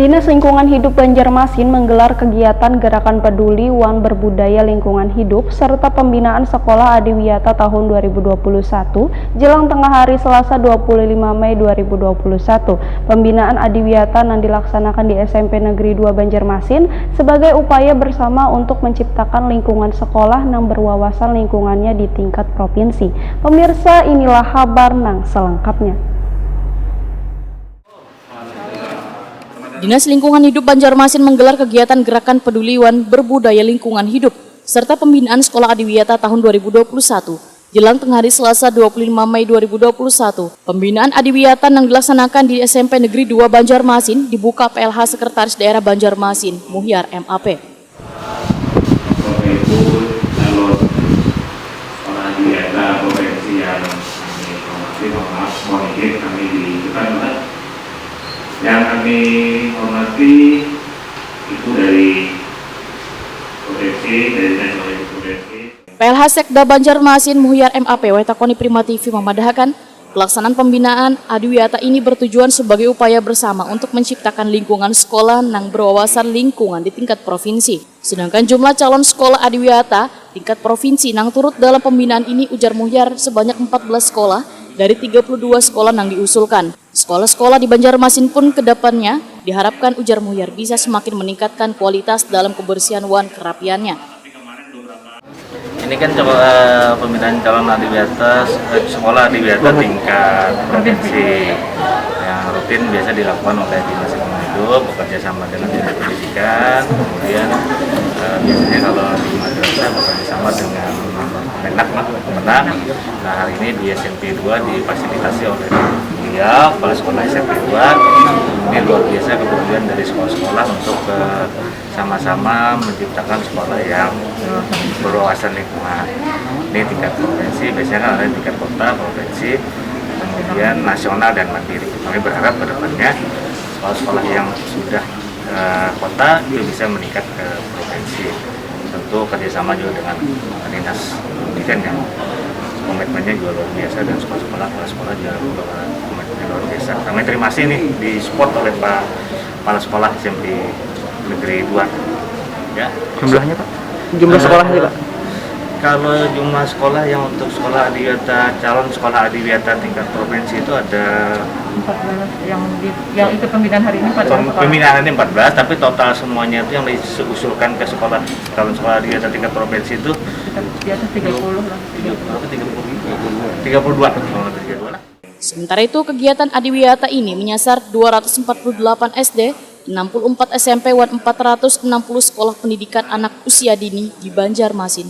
Dinas Lingkungan Hidup Banjarmasin menggelar kegiatan Gerakan Peduli One Berbudaya Lingkungan Hidup serta pembinaan Sekolah Adiwiyata tahun 2021 jelang tengah hari Selasa 25 Mei 2021. Pembinaan Adiwiyata yang dilaksanakan di SMP Negeri 2 Banjarmasin sebagai upaya bersama untuk menciptakan lingkungan sekolah yang berwawasan lingkungannya di tingkat provinsi. Pemirsa, inilah kabar nang selengkapnya. Dinas Lingkungan Hidup Banjarmasin menggelar kegiatan Gerakan Peduli One Berbudaya Lingkungan Hidup serta pembinaan Sekolah Adiwiyata tahun 2021. Jelang tengah hari Selasa 25 Mei 2021, pembinaan Adiwiyata yang dilaksanakan di SMP Negeri 2 Banjarmasin dibuka PLH Sekretaris Daerah Banjarmasin, Muhyar MAP. Sekolah Adiwiyata provinsi yang kami di depan yang kami hormati itu dari provinsi, dari nasional provinsi. PLH Sekda Banjarmasin Muhyar MAP Wetakoni Prima TV memadahkan pelaksanaan pembinaan Adiwiyata ini bertujuan sebagai upaya bersama untuk menciptakan lingkungan sekolah yang berwawasan lingkungan di tingkat provinsi. Sedangkan jumlah calon sekolah Adiwiyata tingkat provinsi yang turut dalam pembinaan ini ujar Muhyar sebanyak 14 sekolah dari 32 sekolah yang diusulkan. Sekolah-sekolah di Banjarmasin pun kedepannya diharapkan ujar Muhyar bisa semakin meningkatkan kualitas dalam kebersihan wan kerapiannya. Ini kan pembinaan calon Adiwiyata sekolah Adiwiyata tingkat provinsi yang rutin biasa dilakukan oleh Dinas Lingkungan Hidup bekerja sama dengan Dinas Pendidikan. Kemudian biasanya kalau di madrasah bekerja sama dengan Menak. Nah, hari ini di SMP 2 difasilitasi oleh beliau, kepala sekolah SMP 2. Ini luar biasa kepedulian dari sekolah-sekolah untuk sama-sama menciptakan sekolah yang berwawasan lingkungan. Ini tingkat provinsi, biasanya kan ada tingkat kota, provinsi, kemudian nasional dan mandiri. Kami berharap ke depannya sekolah-sekolah yang sudah kota itu bisa meningkat ke provinsi. Tentu kerjasama juga dengan Dinas Pendidikan yang komitmennya juga luar biasa, dan sekolah-sekolah juga komitmennya luar biasa. Kami terima kasih nih disupport oleh Pak Kepala Sekolah SMP Negeri 2. Ya. Jumlahnya Pak? Jumlah sekolahnya Pak? Kalau jumlah sekolah yang untuk sekolah Adiwiyata, calon sekolah Adiwiyata tingkat provinsi itu ada 14 yang ikut pembinaan hari ini 14. Pembinaan ini 14, tapi total semuanya itu yang diusulkan ke sekolah calon sekolah Adiwiyata tingkat provinsi itu Di atas 30 lah. 32 lah. Sementara itu kegiatan Adiwiyata ini menyasar 248 SD, 64 SMP dan 460 sekolah pendidikan anak usia dini di Banjarmasin.